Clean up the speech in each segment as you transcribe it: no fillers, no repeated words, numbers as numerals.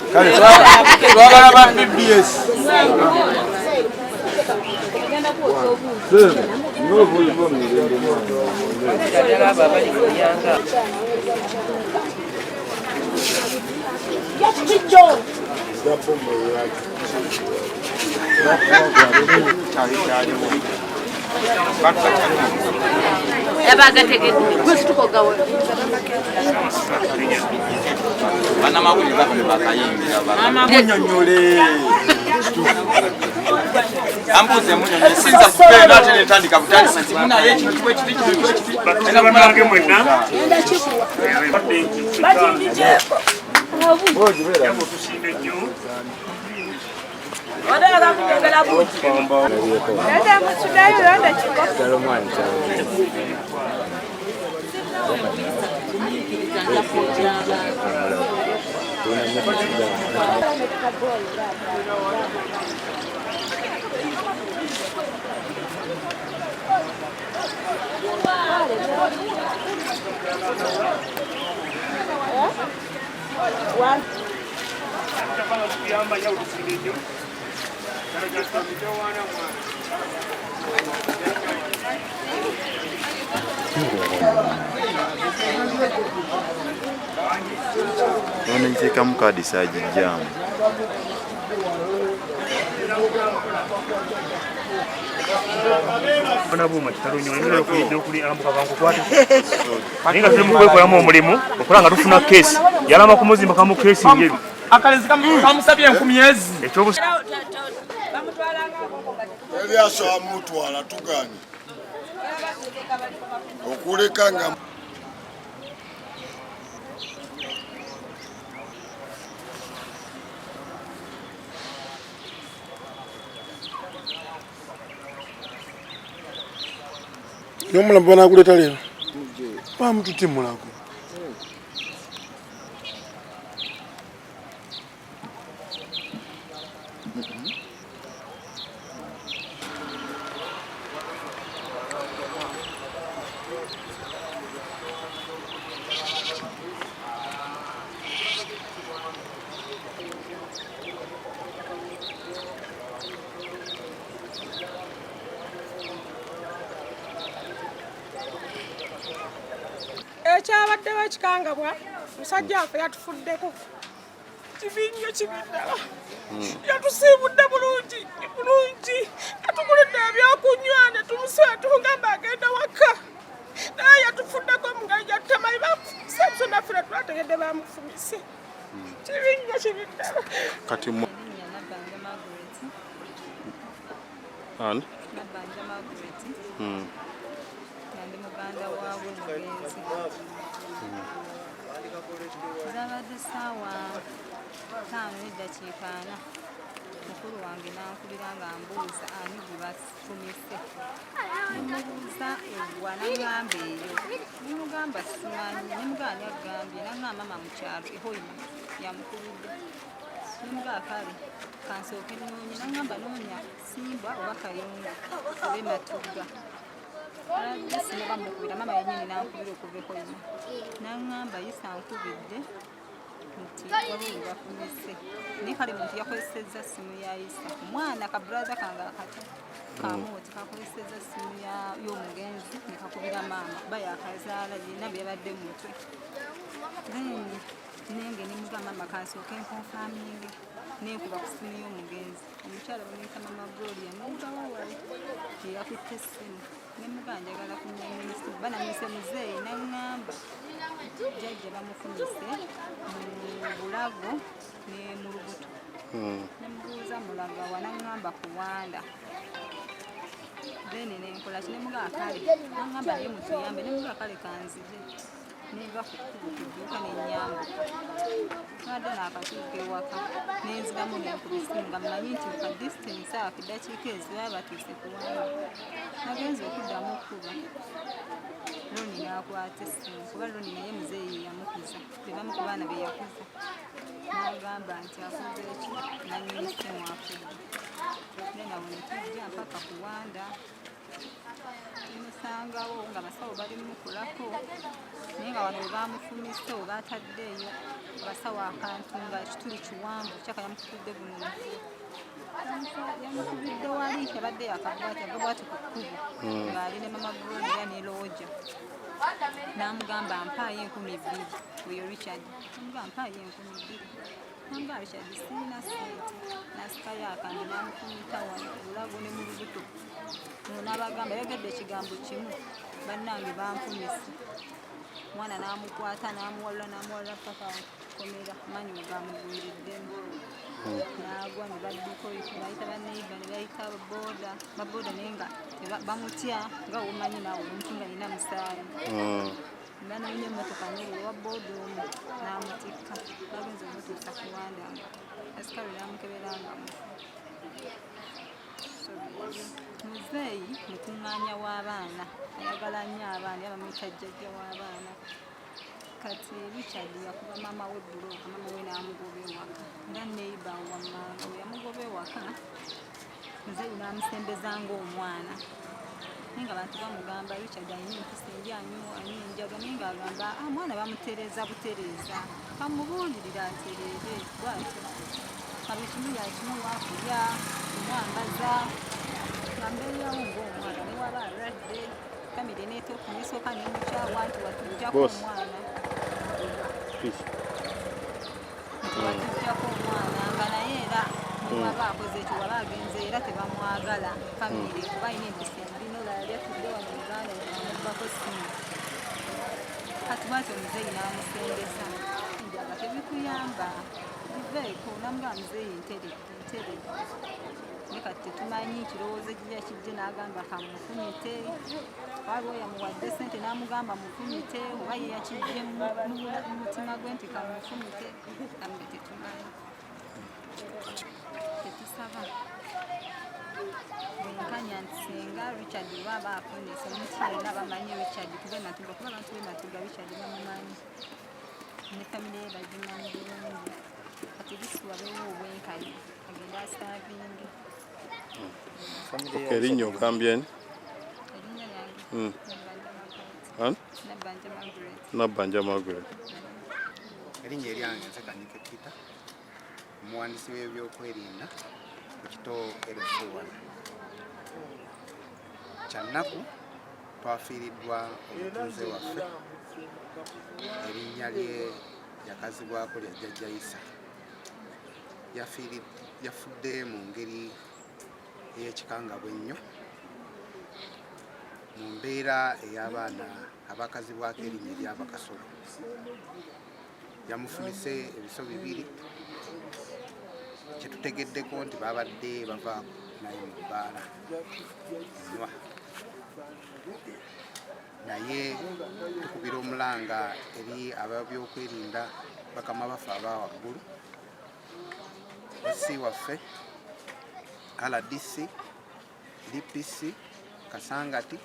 Kale twagala ba BBS. Bana mawuli bakole bakayimbira baba munyonyole ambuze munyonyole sinza kupenda ate netandika butandisa timuna yekintu kwekiti era banange mwenna enda chikuwa bati ndije bozi bera yabo tusinde nyo wada ga kugengala buti nenda musudayo enda chikuwa talo mwana Wanacheka mkadi saji jamu. Bana buma kitalunyo nyo kuyidde kuli ambuka bangu kwate. Ninga tuli mukweko yamu omulimu okulanga tufuna case. Yalama kumuzimba kamu case ngeri. Akalezi kamusabye 10 ekyobu Eliaso amutwala tuganye. Okulekanga Nyomula mbona kuleta leo? Pa mtu timu lako. Ekyabadde bakikangabwa musajja afe yatufuddeko kivinyo kibindala yatusiibudde bulungi yatukuledde ebyokunywa ne tumusaba tugamba agenda waka naye yatufuddeko mungalo gyatamayi bamufumise naffe twategedde bamufumise kivinyo kibindala kati mu An? Muganda waabwe mugenzi zabadde ssaawa 5:40 mukulu wange n'ankulira nga mbuuza ani gwe batumise nemubuuza eggwa naŋŋamba eyo nemugamba simanyi nemugaani agambye naŋŋamba mama mu kyalo ehoyima yamukuludde nemugaa kale kansooke noonye naŋŋamba noonya Simba oba Kayunga oba Matugga Sino bamukubira mama yenyini nankubira okuva ehoyima naŋŋamba yisa nkubidde nti waliwo bafumise naye kale muntu yakozesezza simu ya Isa omwana kabulaza kange akato kamuti kakozesezza simu y'omugenzi nekakubira maama kuba yakazaala yena byabadde mutwe nenge nimugamba maama kansooke nkonfaminge nekuba ku simu y'omugenzi omukyala bamuyita mama Gloria n'omugawa wali yakutte essimu nemugaa njagala kunyanya essimu banamise muzeeyi naŋŋamba jjajja bamufumise mu Bulago ne mu Lubuto nemubuuza Mulagawa naŋŋamba Kuwanda then nenkola kinemugaa kale naŋŋamba naye mutuyambe nemugaa kale kanzije neva ku kkubo kudduuka n'ennyamba nadde n'akatuuka ewaka nenziramu nenkuba essimu nga mmanyi nti ka distance ako eddakiika ezibaba batuuse Kuwanda nagenza okuddamu okkuba Loni n'akwata essimu kuba Loni naye muzeeyi yamukuza bebamu ku baana be yakuza n'agamba nti akoze eki nanyuma essimu afudde nenawo ne tujja mpaka Kuwanda tumusangawo nga basawo bali mukulako naye nga wano we bamufumise we bataddeeyo abasawo akantu nga kituli kiwanvu kyaka yamukubidde buno yamukubidde wali yabadde yakabwati agabwati ku kkubo ng'ali ne mama Gloria ne Looja n'amugamba mpaayo 2,000 oyo Richard namugamba mpaayo 2,000 namba Richard sirina sente nasikayo akambe n'amufumita wano Bulago ne mu Lubuto n'abagamba yogedde ekigambo kimu bannange banfumise mwana n'amukwata n'amuwalula paka komera manyi gamugwireddemu n'agwa ne badduka bayita baneiba ne bayita baboda naye nga bamutya nga womanyi naawe omuntu nga alina musaayi banoonya emmotoka nyeri owa booda omu n'amutikka bagenza omutuusa Kuwanda nga asikale n'amukebera nga muzeeyi mukuŋŋaanya w'abaana ayagala nnyo abaana yabamuyita jjajja w'abaana kati Richard yakuba maama we bbulooka maama we n'amugoba ewaka nga neiba wammange we yamugoba ewaka muzeeyi n'amusembeza ng'omwana naye nga bantu bamugamba Richard alina empisa enji anywa enjaga naye ng'agamba mwana bamutereeza butereeza bamubuulirira atereere bwatyo buli kimu yakimu waakulya kumwambaza ambeerawo ng'omwana ne waba alwadde famire nesooka nemukyawa nti watujjako omwana watujjako omwana nga naye era niwaba akoze ekyo waba agenze era tebamwagala famire kuba alina empisa embi nolala lyatudde wano Uganda yamubbako ssimu kati bwatyo omuzeeyi n'amusengesa njaga tebikuyamba biveeko namugaa muzeeyi ntere naye kati tetumanyi kirowoozo kijja kijje n'agamba kamufumite waliwo yamuwadde ssente n'amugamba mufumite oba ye yakijje mu mutima gwe nti kamufumite ambe tetumanyi tetusaba bwenkanya nti singa Richard baba afunise omuntu yenna bamanyi Richard tube Matuga kuba abantu be Matuga Richard bamumanyi ne famire ye bagimanyi bulungi kati bisiwabewo obwenkanya agenda asaavinge erinnya okambye erinnya lyange Nabbanja Margaret. Nabbanja Margaret. Erinnya eryange nze Kanyike Peter, omuwandiisi w'ebyokwerinda ku kitoo Erufuwala. Kyannaku twafiiriddwa omutuuze waffe, erinnya lye yakazibwako lya Jjajja Isa. Yafudde mu ngeri ey'ekikangabwa ennyo mu mbeera ey'abaana abakazibwako erinnya ery'Abakasolo. Yamufumise ebiso 2 kyetutegeddeko nti babadde bava naye mu bbaala Nwa. Naye tukubira omulanga eri ababyokwerinda bakama baffe aba waggulu, SC waffe, RDC, DPC, Kasangati,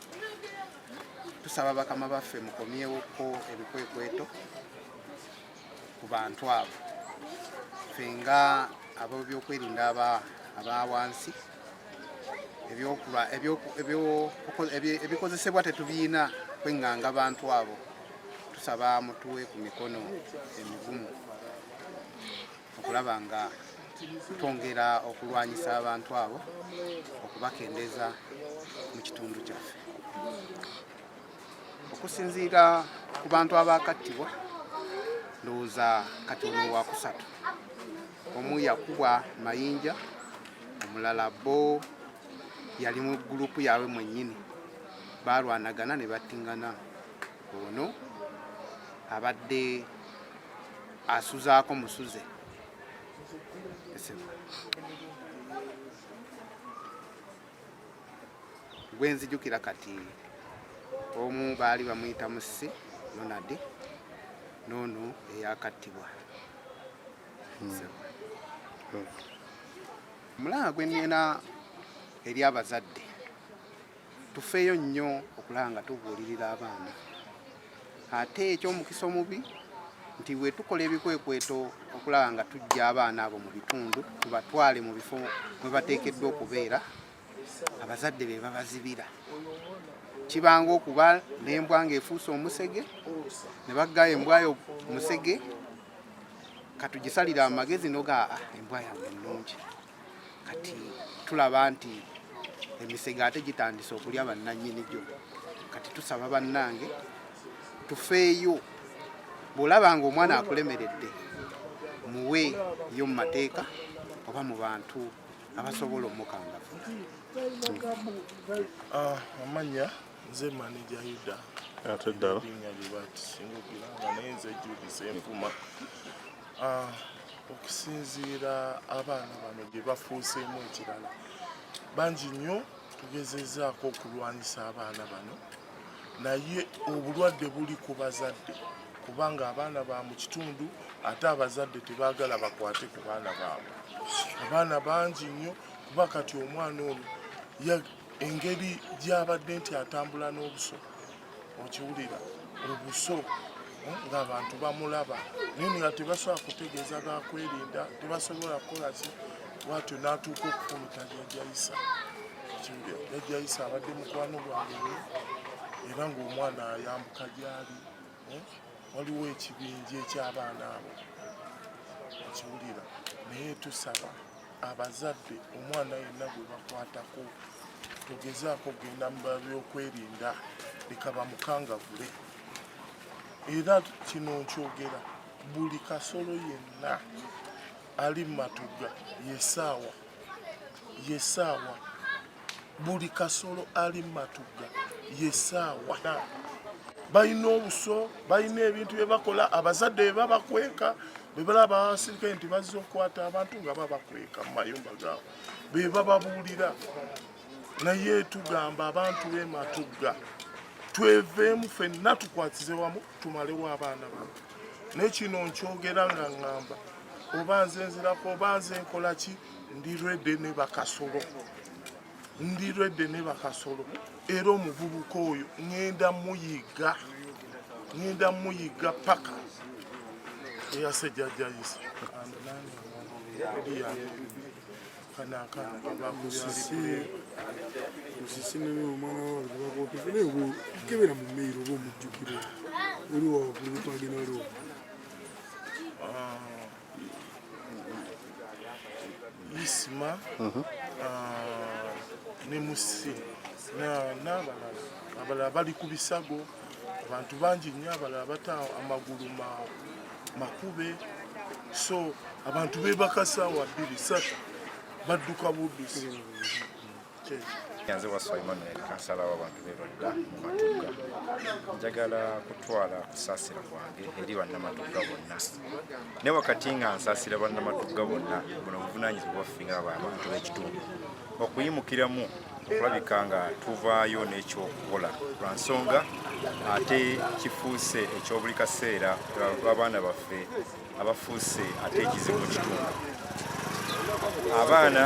tusaba bakama baffe mukomyewoko ebikwekweto ku bantu abo. Ffe nga ab'ebyokwerinda aba wansi ebikozesebwa tetubiina kwenganga abantu abo, tusaba mutuwe ku mikono emigumu okulaba nga twongera okulwanyisa abantu abo okubakendeza mu kitundu kyaffe. Okusinziira ku bantu abakattibwa ndowooza kati ono wakusatu. Omu yakubwa mayinja, omulala bo yali mu gurupu yaabwe mwennyini balwanagana ne battingana. Ono abadde asuzaako musuze. Gwenzijukira kati omu baali bamuyita Musi Ronald nono eyakattibwa. Omulanga gwe nnina eri abazadde, tufeeyo nnyo okulaba nga tubuulirira abaana. Ate eky'omukisa omubi nti bwe tukola ebikwekweto okulaba nga tujja abaana abo mu bitundu tubatwale mu bifo mwe bateekeddwa okubeera, abazadde be babazibira. Kibanga okuba n'embwa ng'efuuse omusege ne baggayo embwayo musege katugisalira amagezi noga embwa yange ennungi. Kati tulaba nti emisege ate gitandise okulya bannannyini gyo. Kati tusaba bannange tufeeyo, bw'olaba nga omwana akulemeredde muwe yo mu mateeka oba mu bantu abasobola omukangafu. Amanya nze manager Yuda ate ddala singukira nga naye nze Judith Enfuma. Okusinziira abaana bano gye bafuuseemu ekirala, bangi nnyo tugezezaako okulwanyisa abaana bano, naye obulwadde buli ku bazadde, kubanga abaana ba mu kitundu ate abazadde tebaagala bakwate ku baana baabwe. Abaana bangi nnyo kuba kati omwana ono engeri gy'abadde nti atambula n'obuso, okiwulira obuso ng'abantu bamulaba naye nga tebasobola kutegeeza gakwerinda, tebasobola kukola ki, bwatyo n'atuuka okufumita Jjajja Isa. Jjajja Isa abadde mukwano gwange era ng'omwana ayambuka gy'ali, waliwo ekibinja eky'abaana abo, okiwulira. Naye tusaba abazadde omwana yenna gwe bakwatako tugezaako kugenda mu byokwerinda leka bamukangavule. Era kino nkyogera, buli kasolo yenna ali mu Matugga yesaawa, buli kasolo ali mu Matugga yesaawa. Balina obuso, balina ebintu bye bakola, abazadde bye babakweka, bwe balaba abasirikale nti bazze okukwata abantu nga babakweka mu mayumba gaabwe, be bababuulira. Naye tugamba abantu b'e Matugga tweveemu ffenna tukwatize wamu tumalewo abaana bano. Naye kino nkyogera nga ŋŋamba oba nze nzirako oba nze nkola ki, ndi redde ne bakasolo, era omuvubuka oyo ŋŋenda muyiga paka eyase Jjajja Isa. Usisinene omwana wawe bakootufune ewe kebera mu meiro oba omujjukiro oli wawaggulu twagenda waliwo. Isima ne Musi n'abalala bali ku bisago, abantu bangi nnyo abalala bata amagulu makube, so abantu bebakasa wa 2-3 badduka buddusi. Nze waswa Emmanuel kansala w'abantu b'Erodda mu Matugga. Njagala kutwala kusaasira kwange eri bannamatugga bonna. Ne wakati nga nsaasira bannamatugga bonna, buno buvunaanyizibwa bwaffe ng'abantu b'ekitundu okuyimukiramu okulabika nga tuvaayo n'ekyokukola lwa nsonga ate kifuuse eky'obuli kaseera abaana baffe abafuuse ate ekizibu mu kitundu. Abaana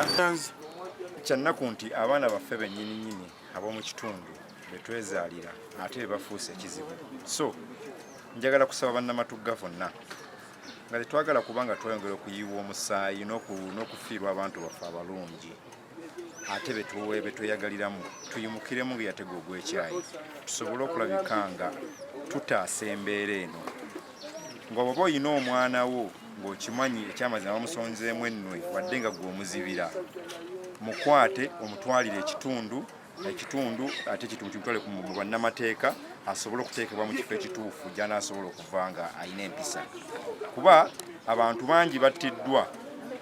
kyannaku nti abaana baffe bennyininyini ab'omu kitundu betwezaalira ate bafuuse ekizibu. So njagala kusaba bannamatugga bonna nga tetwagala kubanga twongera okuyiwa omusaayi n'okufiirwa abantu baffe abalungi ate betweyagaliramu tuyimukiremu nga yatega ogw'ekyayi tusobole okulabika nga tutaasa embeera eno. Nga bw'oba oyina omwana wo ng'okimanyi ekyamazima bamusonzeemu ennwe wadde nga gwe omuzibira mukwate omutwalire ekitundu ate ekitundu kimutwale mu bannamateeka asobole okuteekebwa mu kifo ekituufu gy'anaasobola okuva nga alina empisa kuba abantu bangi battiddwa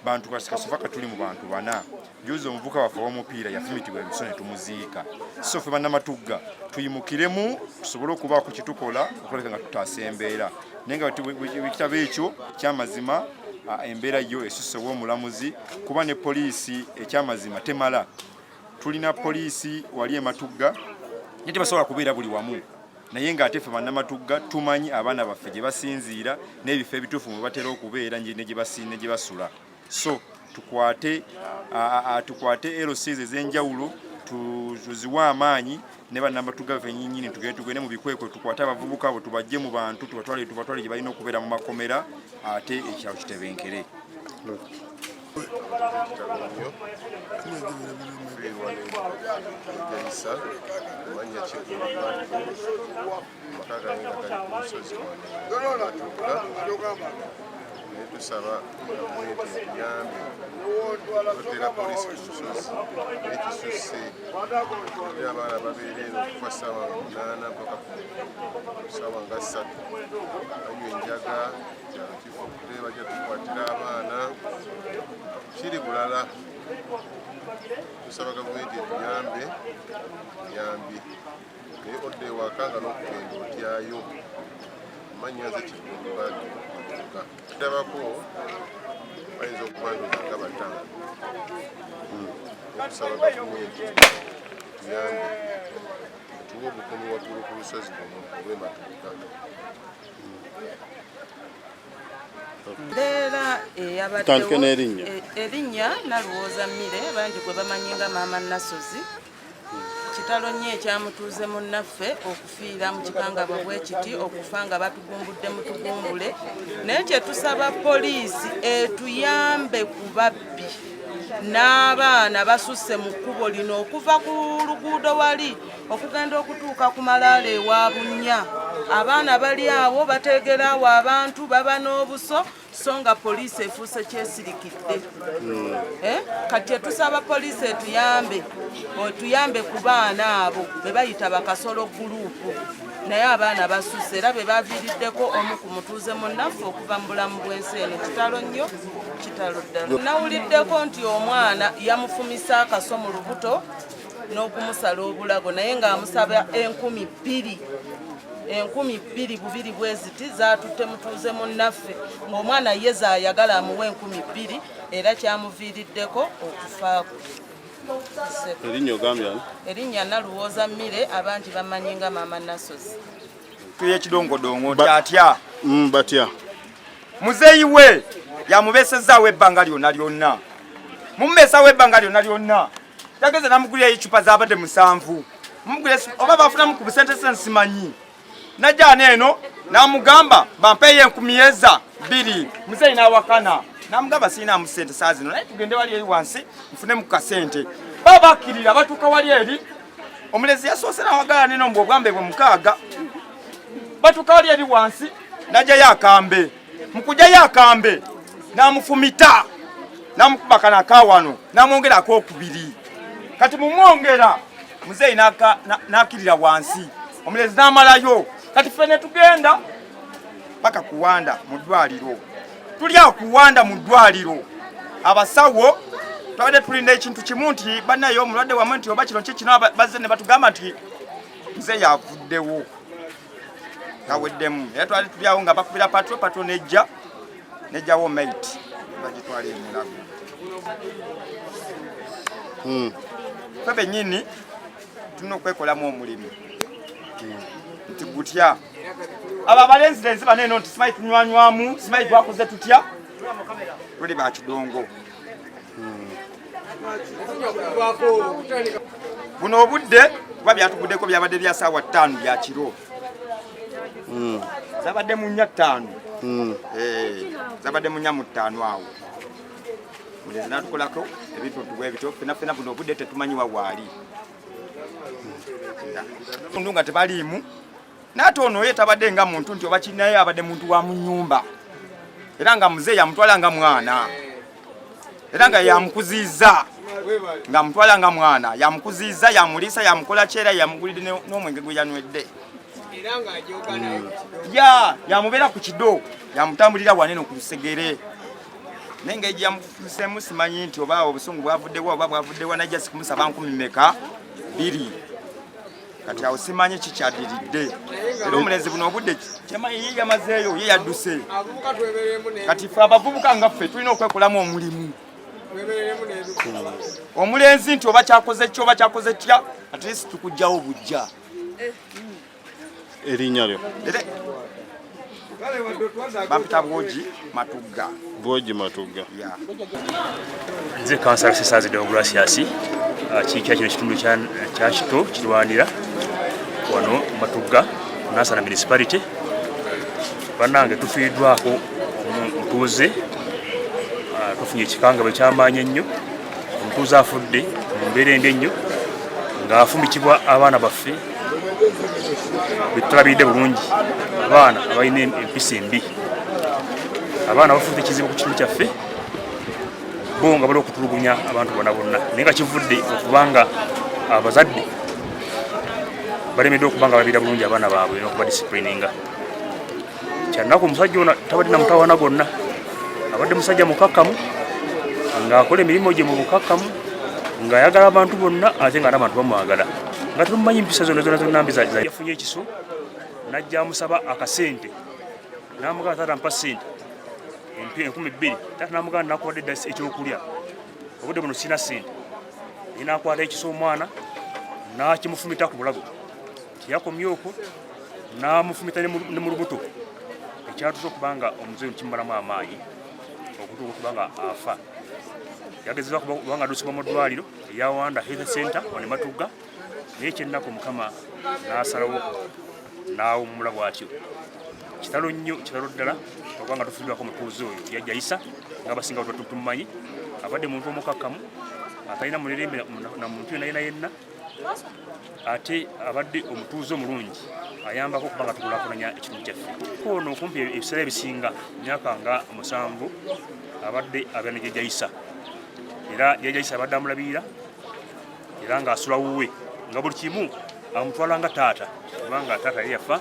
bantu kasova katuli mu bantu bana juzi omuvuka waffe w'omupiira yafumitibwa ebiso ne tumuziika so ffe bannamatugga tuyimukiremu tusobole okubaako kitukola okuleka nga tutaasa embeera naye nga ekitabo ekyo kyamazima embeera yo esusse w'omulamuzi kuba ne poliisi ekyamazima temala tulina poliisi wali ematugga naye tebasobola kubeera buli wamu naye ng'ate ffe bannamatugga tumanyi abaana baffe gye basinziira n'ebifo ebituufu mwe batera okubeera ne gye basula so tukwate LCs ez'enjawulo tuziwe amaanyi ne bannamatugga ffe nnyinnyini tugende mu bikwekwe tukwate abavubuka abo tubajje mu bantu tubatwale gye balina okubeera mu makomera ate ekyalo kitebenkere. Tusaba gavumenti eyambe otera poliisi ku lusozi ekisusse era abaana babeera eno okuva ssaawa 8 mpaka ku ssaawa nga 3 banywa enjaga kyalo kifudde bajja tukwatira abaana kiri bulala tusaba gavumenti etuyambe yambi naye odde ewaka nga n'okugenda otyayo amanyaze kitundu batuka tutabako bayinza okubanduza nga batano okusaba gavumenti tuyambe tuwe obukuumi waggulu ku lusozi olw'ematuuka. Mbeera eyabaddewo erinnya Nalowooza Mmire bangi gwe bamanyi nga Maama Nasozi kitalo nnyo ekyamutuuze munnaffe okufiira mu kikangabwa bwe kiti okufa nga batugumbudde mutugumbule naye kye tusaba poliisi etuyambe ku babbi n'abaana basusse mu kkubo lino okuva ku luguudo wali okugenda okutuuka ku malaalo ewa Bunnya abaana bali awo bateegera awo abantu baba n'obuso so nga poliisi efuuse kyesirikidde kati etusaba poliisi etuyambe ku baana abo be bayita bakasolo guruupu naye abaana basusse era be baviiriddeko omu ku mutuuze munnaffe okuva mu bulamu bw'ensi eno kitalo nnyo kitalo ddala. Nawuliddeko nti omwana yamufumisa akaso mu lubuto n'okumusala obulago naye ng'amusaba 2,000 bubiri bwe ziti zatutte mutuuze munnaffe ng'omwana ye zaayagala amuwe 2,000 era kyamuviiriddeko okufaako. Erinnya Nalowooza Mmire abangi bamanyi nga Maama Nasozi. Tuyekidongodongo tyatya batya muzeeyi we yamubeesezaawo ebbanga lyonna mumubeesawo ebbanga lyonna yageze namugulira ecupa zabadde 7 oba bafunamu ku busente simanyi najjaana eno namugamba bampeeyo 2,000 muzeeyi n'awakana namugamba sirinaamu sente saa zino naye tugende wali eri wansi nfunemu ku kasente babakkirira batuuka wali eri omulezi yasoose nawagala neno mbu obwambe bwe 6 batuuka wali eri wansi najjayo akambe mukujjayo akambe namufumita namukuba kana akawano namwongera ak'okubiri kati mumwongera muzeeyi nakirira wansi omulezi namalayo kati ffe ne tugenda paka kuwanda mu ddwaliro tuli awo kuwanda mu ddwaliro abasawo twabadde tulinda ekintu kimu nti bannayo omulwadde wamwe nti oba kino kikino bazze ne batugamba nti muzeeyi avuddewo kaweddemu era twali tuli awo nga bakubira patro nejjawo mate bagitwala emulago ffe bennyini tulina okwekolamu omulimu nti gutya abo abalenzirenzi baneeno nti simanyi tunywanywamu simanyi twakoze tutya tuli bakidongo buno obudde kuba byatuguddeko byabadde bya ssaawa 5 bya kiro zabadde mu 5 zabadde mu 5 awo mulezi natukolako ebintu bwebityo fenafena buno obudde tetumanyiwa waali mundu nga tebaliimu naate ono ye tabadde nga muntu nti oba kinaye abadde muntu wa mu nnyumba era nga muzeeyi amutwala nga mwana era nga yamukuziza nga mutwala nga mwana yamukuziza yamuliisa yamukola kyera yamugulidde n'omwenge gwe yanwedde yamubeera ku kido yamutambulira wanene ku lusegere n'engeri yamufuseemu simanyi nti oba obusungu bwavuddewa oba bwavuddewa najja sikumusaba 10 2 kati awo simanyi kikyaddiridde era omulenzi buno obudde kyemanyi ye yamazeeyo ye yadduse kati ffe abavubuka nga ffe tulina okwekolamu omulimu omulenzi nti oba kyakoze ki oba kyakoze tya at least tukugjawo bujja erinnya lyo bampita Bwogi Matugga. Bwogi Matugga. Nze kansala Sesazi Deogratias kiikya kino kitundu kya Kito kirwanira wano Matugga Nansana municipality. Bannange tufiiddwako mutuuze tufunye ekikangabwa ekyamaanyi ennyo omutuuze afudde mu mbeera embi ennyo ng'afumbikibwa abaana baffe bitulabidde bulungi abaana abalina empisa embi abaana bafudde ekizibu ku kitundu kyaffe bo nga bali okutulugunya abantu bonna bonna naye nga kivudde okubanga abazadde balemeddwe okuba nga babeera bulungi abaana baabwe n'okuba disciplininga kyannaku omusajja ono tabadde na mutawaana gonna abadde musajja mukakkamu ng'akola emirimu gye mu bukakkamu ng'ayagala abantu bonna ate nga n'abantu bamwagala nga tumumanyi empisa zonna mbi yafunye ekiso najja amusaba akasente n'amugamba taata mpa sente 2,000 taata n'amugamba nakuwadde dda ekyokulya obudde buno sina sente naye n'akwata ekiso omwana n'akimufumita ku bulago tiyakomye okwo n'amufumita ne mu lubuto ekyatuuse okubanga omuzeeyi kimubalamu amaanyi okutuuka okubanga afa yagezezwa kubanga addusibwa mu ddwaliro eryawanda health center one Matugga naye kyennaku Mukama n'asalawo n'awummula bw'atyo kitalo nnyo kitalo ddala okubanga tufiiddwako mutuuze oyo yajja Isa ng'abasinga tumumanyi abadde muntu omukakkamu atalina mulerembe na muntu yenna ate abadde omutuuze omulungi ayambako okubanga tukulaakulanya ekitundu kyaffe ono okumpi ebiseera ebisinga myaka nga 7 abadde abeera ne Jjajja Isa era Jjajja Isa abadde amulabirira era ng'asula wuwe nga buli kimu amutwala nga taata kubanga taata yali yafa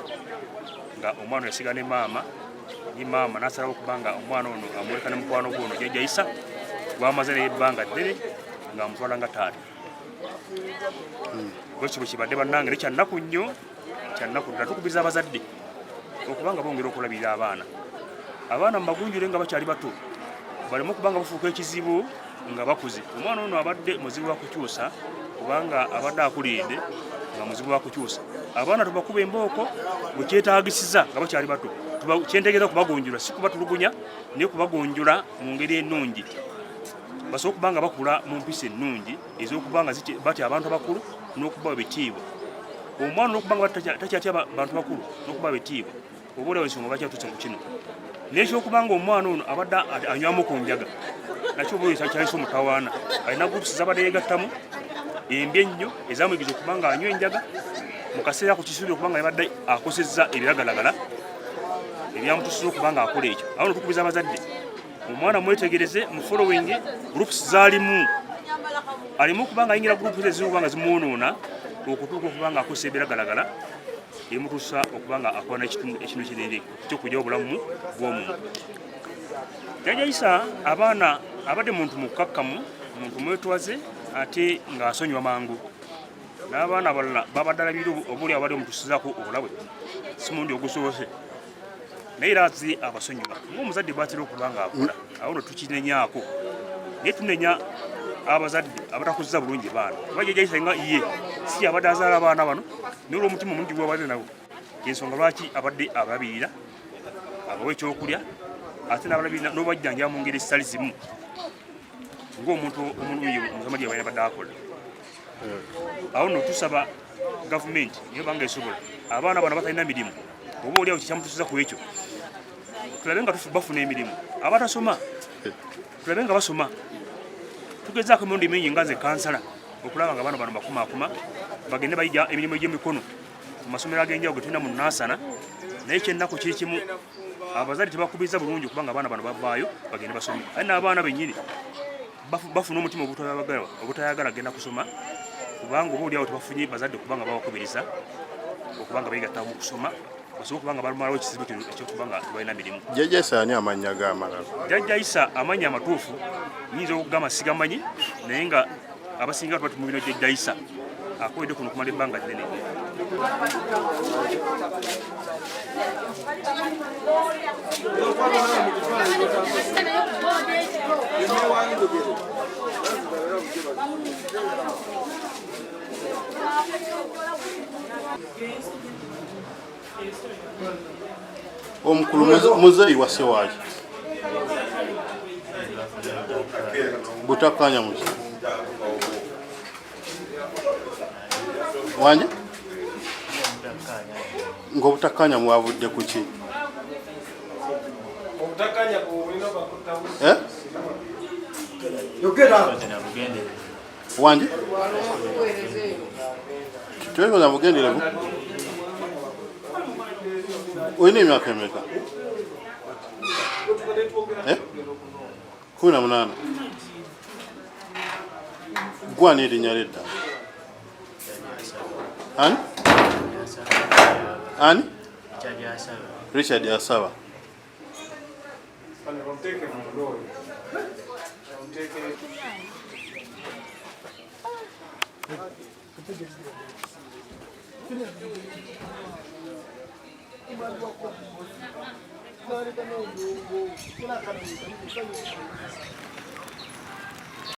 nga omwana yasiga ne maama n'asalawo okubanga omwana ono amuleka ne mukwano gwe ono Jjajja Isa gwamaze naye ebbanga ddene ng'amutwala nga taata bwekyo bwe kibadde bannange ne kyannaku nnyo kyannaku ddala tukubiriza abazadde okubanga bongera okulabirira abaana mu magunjule nga bakyali bato baleme okubanga bafuuka ekizibu nga bakuze omwana ono abadde muzibu wa kukyusa kubanga abadde akulidde nga muzibu wa kukyusa abaana tubakuba embooko bwe kyetaagisiza nga bakyali bato kyentegeeza kubagonjula si kubatulugunya naye kubagonjula mu ngeri ennungi basobola okuba nga bakula mu mpisa ennungi ez'okubanga batya abantu abakulu n'okuba bitiibwa omwana n'okuba nga takyatya abantu bakulu n'okuba bitiibwa oba olaba ensonga bakyatuse ku kino n'ekyokubanga omwana ono abadde anywamu ku njaga nakyo oba kyalisa omutawaana alina gurupusi zabadde yeegattamu embi ennyo ezamuyigiriza okuba nga anywa enjaga mu kaseera ku kisuubiro okuba nga yabadde akosezza ebiragalagala ebyamutusiza okuba nga akola ekyo awo notukubiriza abazadde omwana mwetegereze mu following groups zalimu alimu okuba nga ayingira groups ezikuba nga zimwonoona okutuuka okuba nga akozesa ebiragalagala emutuusa okuba nga akola n'ekintu kirere kyokujja obulamu bw'omuntu. Jjajja Isa abaana abadde muntu mukakkamu muntu mwetwaze ate ng'asonyiwa mangu n'abaana abalala babadde alabira obuli abadde omutuusizaako obulabwe si mundi ogusoose naye era azi abasonyiwa ng'omuzadde bwatera okuba nga akola awo no tukinenyaako naye tunenya abazadde abatakuziza bulungi baana kuba Jjajja Isa nga ye si abadde azaala abaana bano naye olw'omutima omungi gwabadde nawo ensonga lwaki abadde abalabirira abawa ekyokulya ate n'abalabirira n'obajjanjaba mu ngeri ezitali zimu ng'omuntu omulungi Mukama gye badde akola. Awo no tusaba gavumenti niyo banga esobola abaana bano batalina mirimu oba oliawo kikyamutusiza ku ekyo tulabe nga bafuna emirimu abatasoma tulabe nga basoma tugezaako emirundi mingi nga nze kansala okulaba nga abaana bano bakumaakuma bagende bayija emirimu egy'emikono mu masomero ag'enjawulo ge tulina mu Nansana naye kyennaku kiri kimu abazadde tebakubiriza bulungi kubanga abaana bano bavaayo bagende basome aye n'abaana bennyini bafuna omutima obutayagala genda kusoma kubanga oba oliawo tebafunye bazadde kubanga babakubiriza okubanga beegatta mu kusoma basobola kubanga balumalawo ekizibu ekyokubanga tebalina mirimu. Jjajja Issa ani amannya g'amalala? Jjajja Issa amannya amatuufu nyinza okugamba sigamanyi naye nga abasinga tuba mu bino Jjajja Issa akoledde kuno okumala ebbanga ddene. Omukulu muzeeyi wa Ssewaaki Butakkaanya muki wanje ng'obutakkaanya mwavudde ku ki? Wanje twekoza bugenderevu. Oyina emyaka emeka? 18. Gwani erinnya ly'edda? Ani? Ani? Richard Asaba.